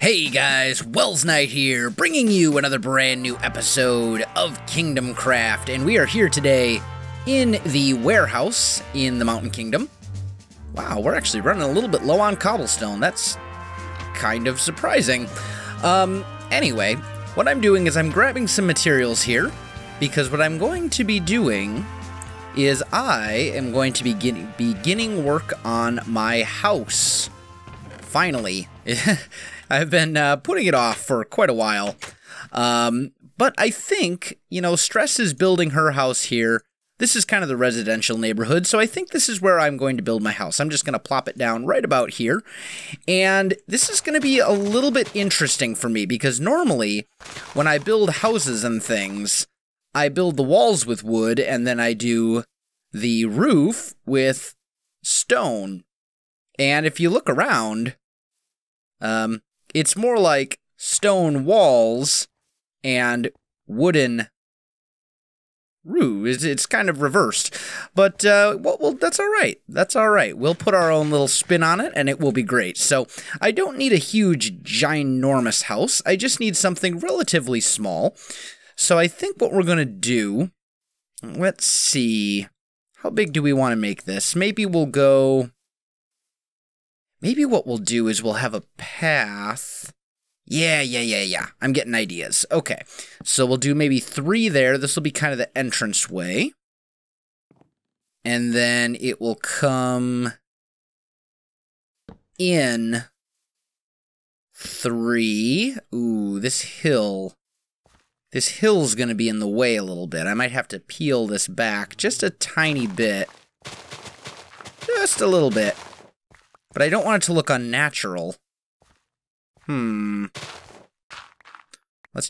Hey guys, Welsknight here, bringing you another brand new episode of Kingdomcraft, and we are here today in the warehouse in the Mountain Kingdom. Wow, we're actually running a little bit low on cobblestone. That's kind of surprising. Anyway, what I'm doing is I'm grabbing some materials here, because what I'm going to be doing is I am going to be beginning work on my house. Finally. I've been putting it off for quite a while, but I think, Stress is building her house here. This is kind of the residential neighborhood, so I think this is where I'm going to build my house. I'm just going to plop it down right about here, and this is going to be a little bit interesting for me, because normally, when I build houses and things, I build the walls with wood, and then I do the roof with stone. And if you look around, it's more like stone walls and wooden roofs. It's kind of reversed. But, well, that's all right. That's all right. We'll put our own little spin on it, and it will be great. So, I don't need a huge, ginormous house. I just need something relatively small. So, I think what we're going to do... Let's see. How big do we want to make this? Maybe we'll go... Maybe what we'll do is we'll have a path. Yeah. I'm getting ideas. Okay, so we'll do maybe 3 there. This will be kind of the entrance way. And then it will come in 3. Ooh, this hill. This hill's going to be in the way a little bit. I might have to peel this back just a tiny bit. Just a little bit. But I don't want it to look unnatural. Let's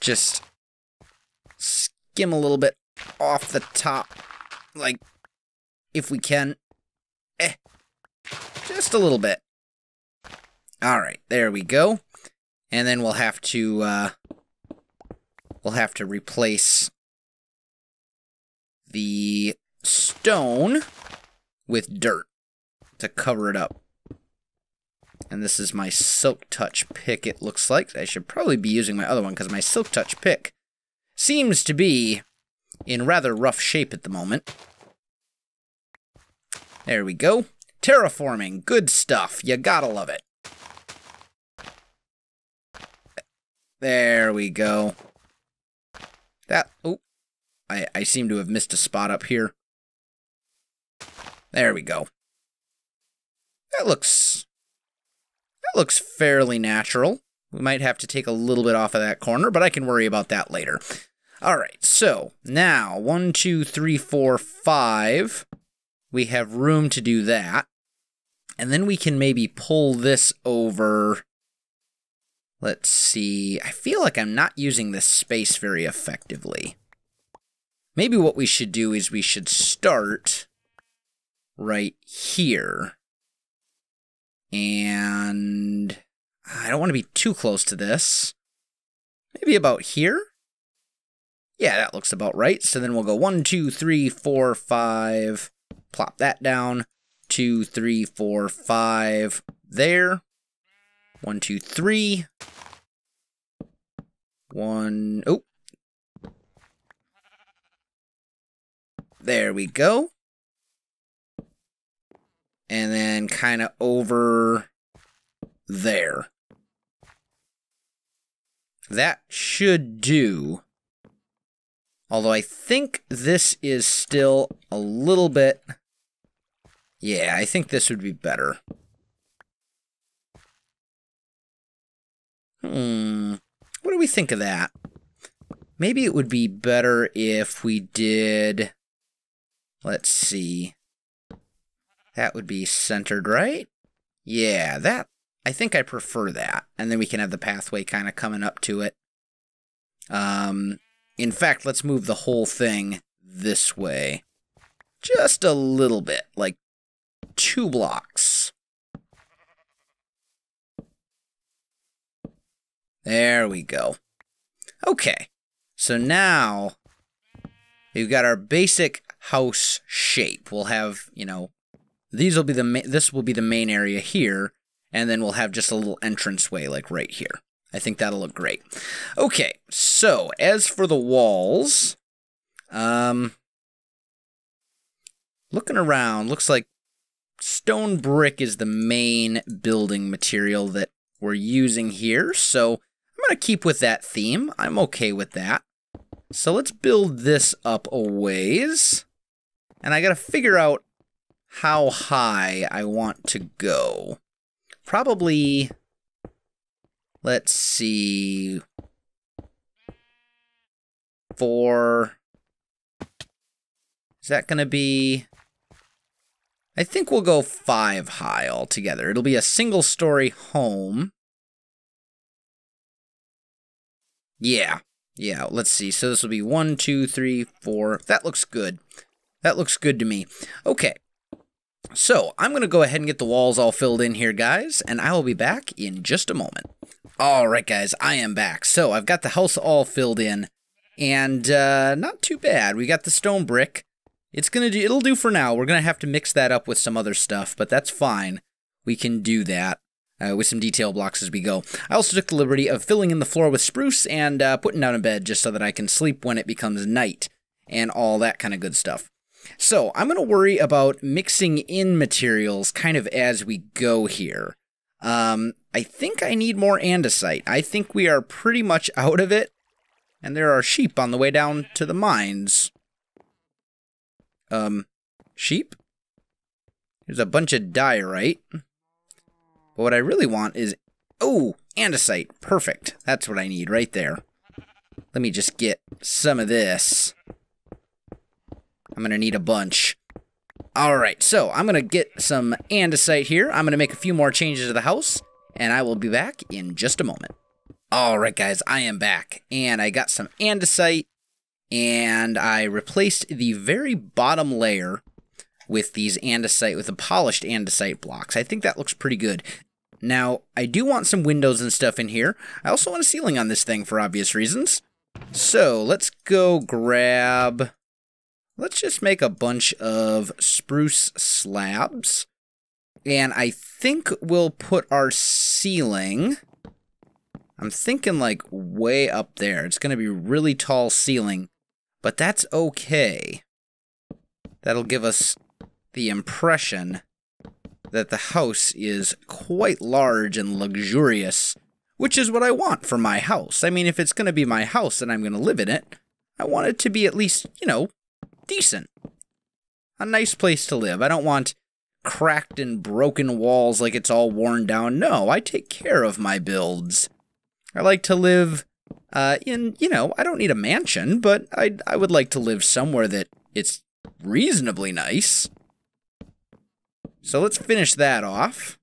just skim a little bit off the top. Like, if we can. Just a little bit. Alright, there we go. And then we'll have to replace the stone with dirt to cover it up. And this is my Silk Touch pick, it looks like. I should probably be using my other one, because my Silk Touch pick seems to be in rather rough shape at the moment. There we go. Terraforming, good stuff. You gotta love it. There we go. Oh, I seem to have missed a spot up here. There we go. That looks fairly natural. We might have to take a little bit off of that corner, but I can worry about that later. Alright, so now 1, 2, 3, 4, 5. We have room to do that. And then we can maybe pull this over. Let's see. I feel like I'm not using this space very effectively. Maybe what we should do is we should start right here. And I don't want to be too close to this. Maybe about here? Yeah, that looks about right. So then we'll go 1, 2, 3, 4, 5. Plop that down. 2, 3, 4, 5. There. 1, 2, 3. 1. Oh. There we go. And then kind of over there. That should do. Although I think this is still a little bit... Yeah, I think this would be better. What do we think of that? Maybe it would be better if we did... Let's see... That would be centered, right? Yeah, I think I prefer that. And then we can have the pathway kind of coming up to it. In fact, let's move the whole thing this way. Just a little bit, like 2 blocks. There we go. Okay, so now we've got our basic house shape. We'll have, this will be the main area here, and then we'll have just a little entranceway like right here. I think that'll look great. Okay, so as for the walls, looking around, looks like stone brick is the main building material that we're using here, so I'm going to keep with that theme. I'm okay with that. So let's build this up a ways, and I got to figure out how high I want to go. Probably, let's see, 4. Is that going to be... I think we'll go 5 high altogether. It'll be a single-story home. Yeah, let's see. So this will be 1, 2, 3, 4. That looks good. That looks good to me. Okay, so I'm going to go ahead and get the walls all filled in here, guys, and I will be back in just a moment. All right, guys, I am back. So I've got the house all filled in, and not too bad. We got the stone brick. It'll do for now. We're gonna have to mix that up with some other stuff, but that's fine. We can do that with some detail blocks as we go. I also took the liberty of filling in the floor with spruce and putting down a bed just so that I can sleep when it becomes night and all that kind of good stuff. So I'm gonna worry about mixing in materials kind of as we go here. I think I need more andesite. I think we are pretty much out of it, and there are sheep on the way down to the mines. Sheep? There's a bunch of diorite. But what I really want is... Oh, andesite. Perfect. That's what I need right there. Let me just get some of this. I'm gonna need a bunch. Alright, so I'm gonna get some andesite here. I'm gonna make a few more changes to the house, and I will be back in just a moment. Alright, guys, I am back, and I got some andesite. And I replaced the very bottom layer with these andesite, with the polished andesite blocks. I think that looks pretty good. Now, I do want some windows and stuff in here. I also want a ceiling on this thing for obvious reasons. So, let's go grab... Let's just make a bunch of spruce slabs. And I think we'll put our ceiling... I'm thinking like way up there. It's going to be really tall ceiling. But that's okay. That'll give us the impression that the house is quite large and luxurious, which is what I want for my house. I mean, if it's going to be my house and I'm going to live in it, I want it to be at least, you know, decent. A nice place to live. I don't want cracked and broken walls like it's all worn down. No, I take care of my builds. I like to live... you know, I don't need a mansion, but I would like to live somewhere that it's reasonably nice. So let's finish that off.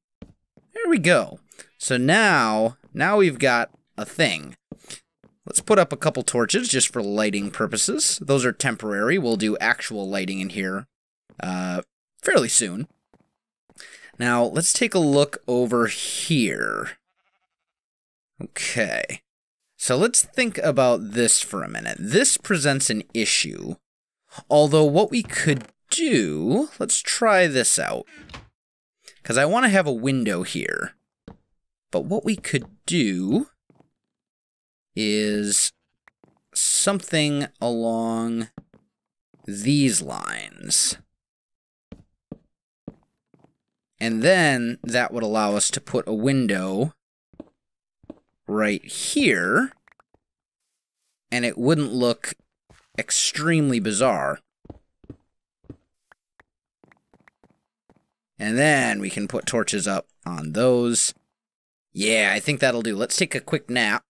There we go. So now we've got a thing. Let's put up a couple torches just for lighting purposes. Those are temporary. We'll do actual lighting in here fairly soon. Now, let's take a look over here. Okay. So let's think about this for a minute. This presents an issue. Although what we could do, let's try this out. Because I want to have a window here. But what we could do is something along these lines. And then that would allow us to put a window right here, and it wouldn't look extremely bizarre. And then we can put torches up on those. Yeah, I think that'll do. Let's take a quick nap.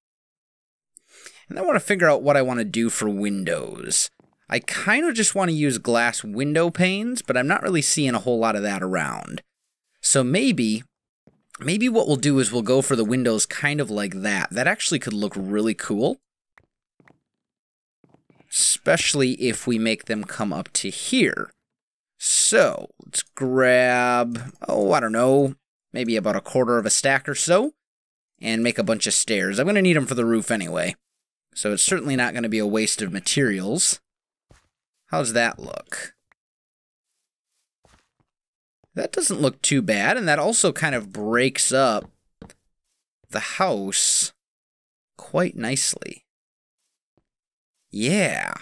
And I want to figure out what I want to do for windows. I kind of just want to use glass window panes, but I'm not really seeing a whole lot of that around. So maybe what we'll do is we'll go for the windows kind of like that. That actually could look really cool. Especially if we make them come up to here. So, let's grab, oh, I don't know, maybe about a quarter of a stack or so, and make a bunch of stairs. I'm going to need them for the roof anyway, so it's certainly not going to be a waste of materials. How's that look? That doesn't look too bad, and that also kind of breaks up the house quite nicely. Yeah,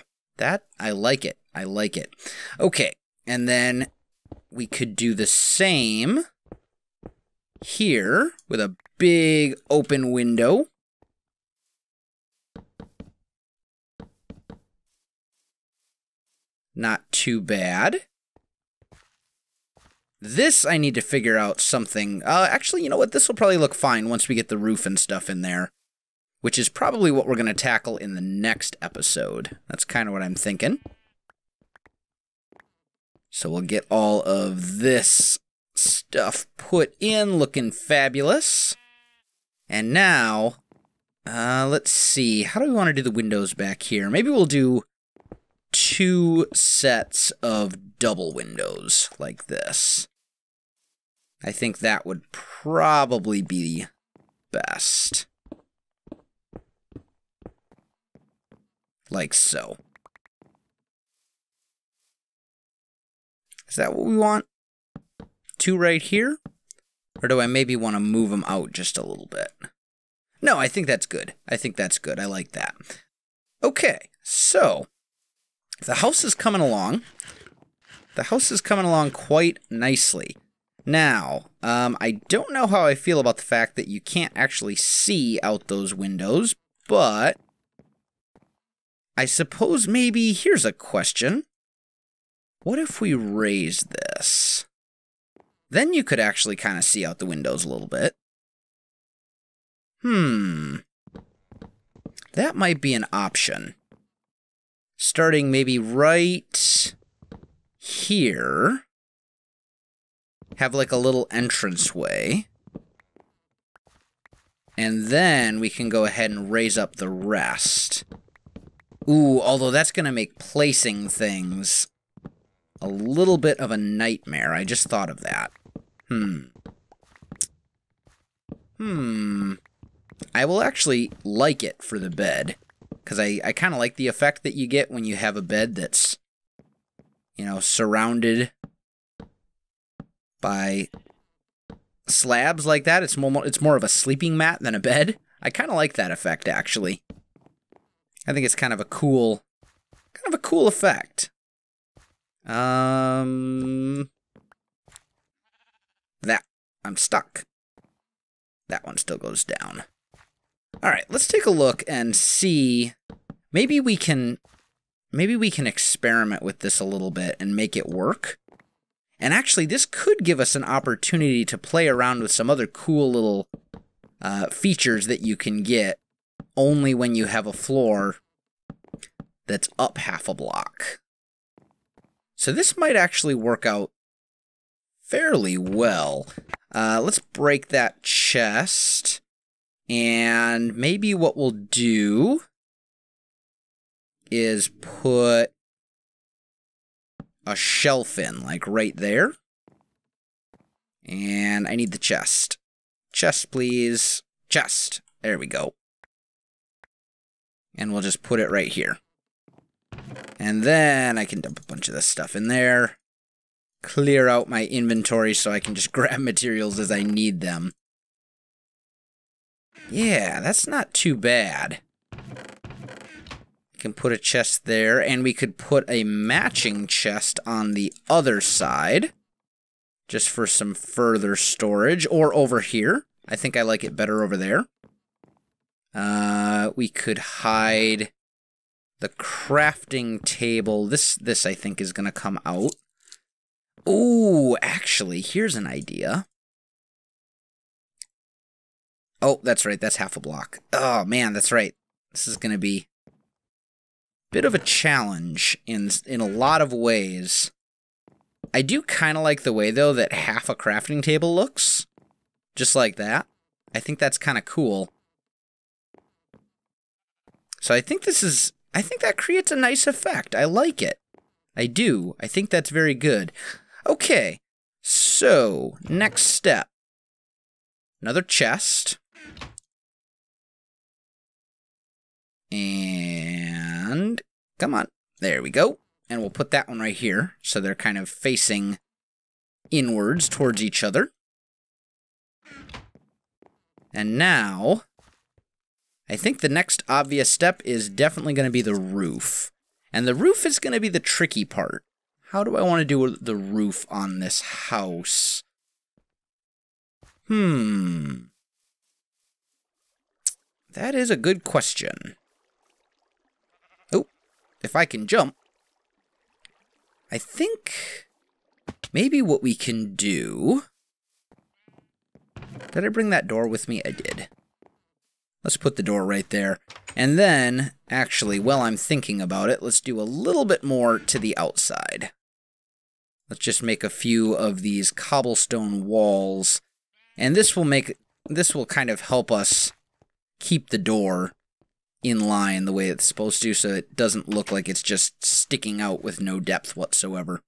I like it. I like it. Okay, and then we could do the same here with a big open window. Not too bad. This, I need to figure out something. Actually, you know what? This will probably look fine once we get the roof and stuff in there, which is probably what we're going to tackle in the next episode. That's kind of what I'm thinking. So we'll get all of this stuff put in, looking fabulous. And now, let's see. How do we want to do the windows back here? Maybe we'll do 2 sets of double windows like this. I think that would probably be best. Like so. Is that what we want? 2 right here? Or do I maybe want to move them out just a little bit? No, I think that's good. I think that's good. I like that. Okay, so the house is coming along. The house is coming along quite nicely. Now, I don't know how I feel about the fact that you can't actually see out those windows, but I suppose maybe here's a question. What if we raise this? Then you could actually kind of see out the windows a little bit. That might be an option. Starting maybe right here. Have like a little entranceway. And then we can go ahead and raise up the rest. Ooh, although that's going to make placing things a little bit of a nightmare. I just thought of that. I will actually like it for the bed. Because I kind of like the effect that you get when you have a bed that's, you know, surrounded by slabs like that. It's more of a sleeping mat than a bed. I kind of like that effect, actually. I think it's kind of a cool effect. That. I'm stuck. That one still goes down. Alright, let's take a look and see. Maybe we can experiment with this a little bit and make it work. And actually, this could give us an opportunity to play around with some other cool little features that you can get only when you have a floor that's up half a block. So this might actually work out fairly well. Let's break that chest. And maybe what we'll do is put a shelf in, like right there. And I need the chest. Chest, please. Chest. There we go. And we'll just put it right here. And then I can dump a bunch of this stuff in there. Clear out my inventory so I can just grab materials as I need them. Yeah, that's not too bad. Can put a chest there, and we could put a matching chest on the other side, just for some further storage, or over here. I think I like it better over there. We could hide the crafting table. This I think is going to come out. Ooh, actually, here's an idea. Oh, that's right, that's half a block. Oh, man, that's right. This is going to be bit of a challenge in a lot of ways. I do kind of like the way, though, that half a crafting table looks. Just like that. I think that's kind of cool. So I think that creates a nice effect. I like it. I do. I think that's very good. Okay, so next step. Another chest. And come on, there we go. And we'll put that one right here, so they're kind of facing inwards towards each other. And now, I think the next obvious step is definitely going to be the roof. And the roof is going to be the tricky part. How do I want to do the roof on this house? That is a good question. Oh, if I can jump. I think maybe what we can do... Did I bring that door with me? I did. Let's put the door right there. And then, actually, while I'm thinking about it, let's do a little bit more to the outside. Let's just make a few of these cobblestone walls. And this will kind of help us keep the door in line the way it's supposed to, so it doesn't look like it's just sticking out with no depth whatsoever.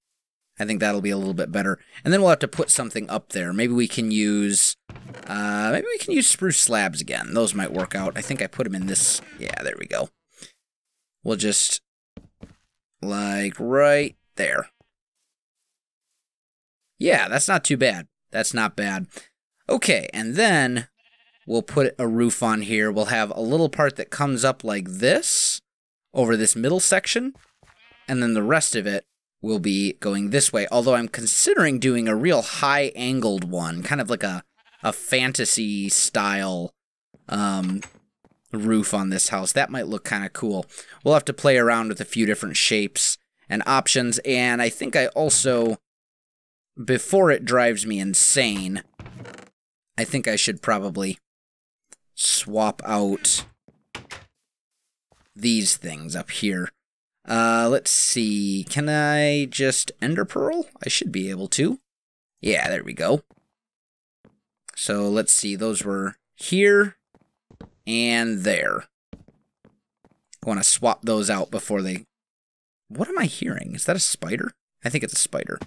I think that'll be a little bit better. And then we'll have to put something up there. Maybe we can use spruce slabs again. Those might work out. I think I put them in this. Yeah, there we go. We'll just, like, right there. Yeah, that's not too bad. That's not bad. Okay, and then we'll put a roof on here. We'll have a little part that comes up like this over this middle section, and then the rest of it will be going this way. Although I'm considering doing a real high-angled one, kind of like a fantasy-style roof on this house. That might look kind of cool. We'll have to play around with a few different shapes and options, and I think I also, before it drives me insane, I think I should probably swap out these things up here. Let's see. Can I just ender pearl? I should be able to. Yeah, there we go. So let's see. Those were here and there. I want to swap those out before they... What am I hearing? Is that a spider? I think it's a spider.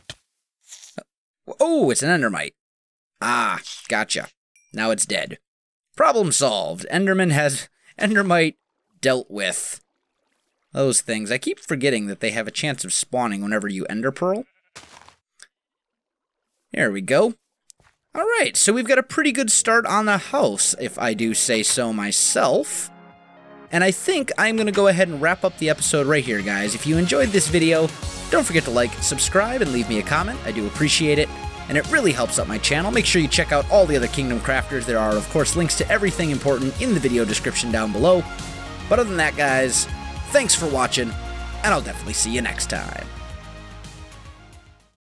Oh, it's an endermite. Ah, gotcha. Now it's dead. Problem solved. Endermite dealt with. Those things. I keep forgetting that they have a chance of spawning whenever you ender pearl. There we go. Alright, so we've got a pretty good start on the house, if I do say so myself. And I think I'm going to go ahead and wrap up the episode right here, guys. If you enjoyed this video, don't forget to like, subscribe, and leave me a comment. I do appreciate it, and it really helps out my channel. Make sure you check out all the other Kingdom Crafters. There are, of course, links to everything important in the video description down below. But other than that, guys, thanks for watching, and I'll definitely see you next time.